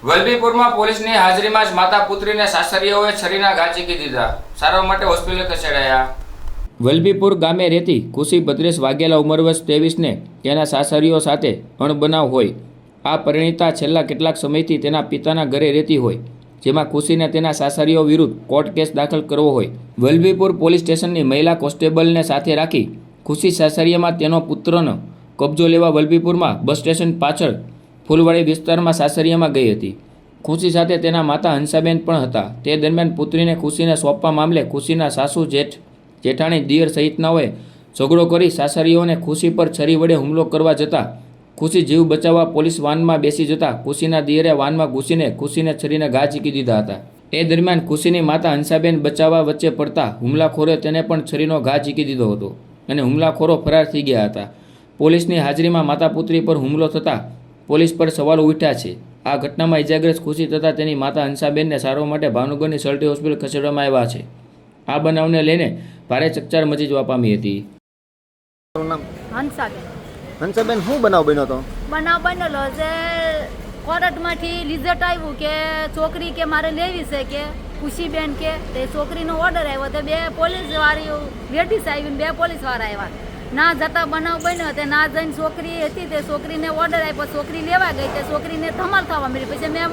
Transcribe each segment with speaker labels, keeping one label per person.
Speaker 1: વલભીપુરમાં પોલીસની હાજરીમાં જ માતા પુત્રીને સાસરીઓએ છરીના ઘા ઝીકી દીધા. સારવાર માટે હોસ્પિટલે ખસેડાયા. વલભીપુર ગામે રહેતી ખુશી ભદ્રેશ વાઘેલા ઉંમર વર્ષ 23ને તેના સાસરીઓ સાથે અણબનાવ હોય. આ પરિણીતા છેલ્લા કેટલાક સમયથી તેના પિતાના ઘરે રહેતી હોય, જેમાં ખુશીને તેના સાસરીઓ વિરુદ્ધ કોર્ટ કેસ દાખલ કરવો હોય. વલભીપુર પોલીસ સ્ટેશનની મહિલા કોન્સ્ટેબલને સાથે રાખી ખુશી સાસરીયામાં તેનો પુત્રનો કબજો લેવા વલભીપુરમાં બસ સ્ટેશન પાછળ ફૂલવાડી વિસ્તારમાં સાસરીયામાં ગઈ હતી. ખુશી સાથે તેના માતા હંસાબેન પણ હતા. તે દરમિયાન પુત્રીને ખુશીને સોંપવા મામલે ખુશીના સાસુ જેઠાણી દિયર સહિતનાઓએ ઝઘડો કરી સાસરીઓને ખુશી પર છરી વડે હુમલો કરવા જતાં ખુશી જીવ બચાવવા પોલીસ વાનમાં બેસી જતા ખુશીના દિયરે વાનમાં ઘૂસીને ખુશીને છરીને ઘા ઝીકી દીધા હતા. એ દરમિયાન ખુશીની માતા હંસાબેન બચાવવા વચ્ચે પડતા હુમલાખોરે તેને પણ છરીનો ઘા ઝીકી દીધો હતો અને હુમલાખોરો ફરાર થઈ ગયા હતા. પોલીસની હાજરીમાં માતા પુત્રી પર હુમલો થતાં પોલીસ પર સવાલો ઉઠ્યા છે. આ ઘટનામાં ઇજાગ્રસ્ત ખુશી તથા તેની માતા હંસાબેનને સારવાર માટે ભાવનગરની સલટી હોસ્પિટલ ખસેડવામાં આવ્યા છે. આ બનાવને લઈને ભારે ચકચાર મચી જવા પામી હતી.
Speaker 2: હંસાબેન શું બનાવ બન્યો હતો?
Speaker 3: બનાવ બનેલો છે કોર્ટમાંથી રિઝલ્ટ આવ્યું કે છોકરી કે મારે લેવી છે કે ખુશીબેન કે તે છોકરીનો ઓર્ડર આવ્યો તો 2 પોલીસવાળી લેડીઝ આવી ને 2 પોલીસવાળા આવ્યા. ના જતા બનાવ બન્યો તે ના જઈને છોકરી હતી તે છોકરીને ઓર્ડર આપ્યો, છોકરી લેવા ગઈ તે છોકરીને ધમાલ થવા મળી. પછી મેં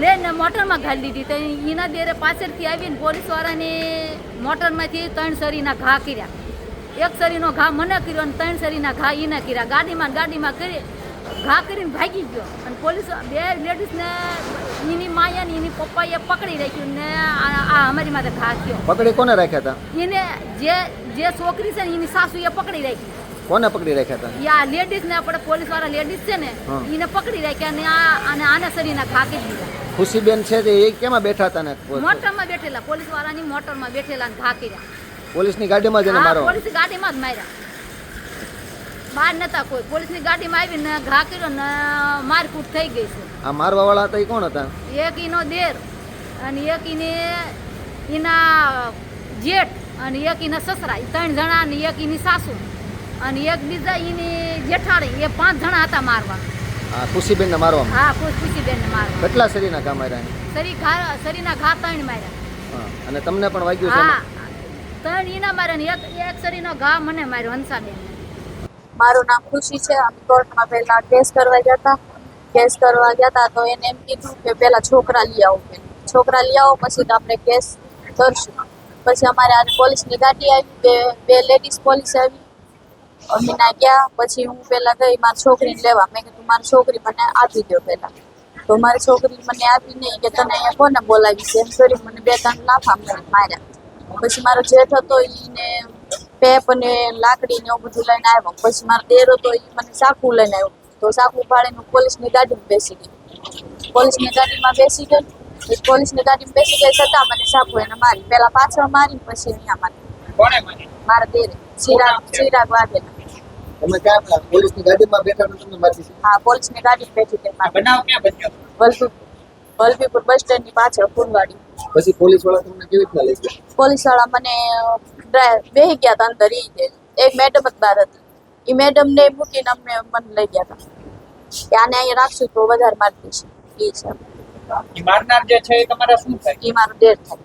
Speaker 3: લઈને મોટરમાં ઘાલી દીધી તો એના દેરે પાછળથી આવીને પોલીસવાળાની મોટરમાંથી 3 સરીના ઘા કર્યા. 1 સરીનો ઘા મને કર્યો અને 3 સરીના ઘા એને કર્યા. ગાડીમાં કરી ઘા કરીને ભાગી ગયો અને પોલીસ 2 લેડીઝને એની માયા ને એની પપ્પાએ પકડી રાખ્યું ને આ અમારી માથે ઘા થયો.
Speaker 2: પકડી કોને રાખ્યા હતા?
Speaker 3: એને જે છોકરી છે ને એની સાસુએ પકડી રાખી.
Speaker 2: કોને પકડી રાખ્યા હતા?
Speaker 3: યા લેડીઝ ને આપણે પોલીસ વાળા લેડીઝ છે ને એને પકડી રાખ્યા ને આને શરીરના ઘા કરી દીધા.
Speaker 2: ખુશીબેન છે તે એ કેમાં બેઠા હતા ને?
Speaker 3: મોટરમાં બેઠેલા, પોલીસ વાળાની મોટરમાં બેઠેલા ને ઘા કર્યા.
Speaker 2: પોલીસની ગાડીમાં જઈને મારો?
Speaker 3: પોલીસ ગાડીમાં જ માર્યા. બહાર નતા કોઈ. પોલીસની ગાડીમાં આવીને ઘા કર્યો ને મારકૂટ થઈ ગઈ છે.
Speaker 2: આ મારવા વાળા હતા એ કોણ હતા?
Speaker 3: એક એનો દેર અને એક એના જેઠ અને એક એના સસરા, 3 જણા અને એક એની સાસુ અને એક બીજા એની જેઠાણી, એ 5 જણા હતા મારવા.
Speaker 2: હા, ખુશીબેનને મારવામાં?
Speaker 3: હા, ખુશીબેનને મારવા.
Speaker 2: કેટલા શરીરના ઘા માર્યા?
Speaker 3: શરીરના ઘા 3 માર્યા.
Speaker 2: હા, અને તમને પણ વાગ્યું છે?
Speaker 3: હા, 3 એના માર્યા ને એક શરીરનો ઘા મને માર્યો હંસાબેન.
Speaker 4: મારું નામ ખુશી છે. અમે કોર્ટમાં પહેલા કેસ કરવા ગયા હતા તો એને એમ કીધું કે પહેલા છોકરા લઈ આવો, છોકરા લઈ આવો પછી તો આપણે કેસ કરશું. પછી અમારે આજે પોલીસની ગાડી આવી, બે લેડીઝ પોલીસ આવી. અમે ના ગયા. પછી હું પહેલા ગઈ મારી છોકરીને લેવા. મેં કીધું મારી છોકરી મને આપી દો પહેલા. તો મારી છોકરી મને આપી નહીં કે તને અહીંયા કોને બોલાવી છે એમ કરી મને 2-3 લાફા માર્યા. પછી મારો જેઠ હતો એને પેપ અને લાકડી ને એવું બધું લઈને આવ્યો. પછી મારો દેર હતો એ મને ચાકુ લઈને આવ્યો. તો ચાકુ ફાડીને પોલીસની ગાડીમાં બેસી ગઈ. પોલીસની ગાડીમાં બેસી ગઈ છતાં મને ચાકુ એને મારી. પહેલા પાછળ મારી પછી અહીંયા મારી.
Speaker 1: કોણે મારી?
Speaker 4: મારા દેરે ચિરાગ વાઘેલા.
Speaker 2: તમે ક્યાં પોલીસની ગાડીમાં બેઠા તો તમને મારી?
Speaker 4: હા, પોલીસની ગાડીમાં બેઠી હતી.
Speaker 1: બનાવ ક્યાં બન્યો?
Speaker 4: વલભીપુર બસ સ્ટેન્ડની પાછળ ફૂલવાડી.
Speaker 2: પછી પોલીસ વાળા તમને કેવી રીતના લઈ ગયા?
Speaker 4: પોલીસ વાળા મને બેસી ગયા હતા અંદર. એક મેડમ જ બહાર હતી. એ મેડમ ને મૂકીને મને લઈ ગયા હતા કે આને અહીંયા રાખશું તો વધારે મારી દઈશું. એ છે
Speaker 1: મારનાર જે છે એ તમારા શું થાય?
Speaker 4: એ મારું દેર થાય.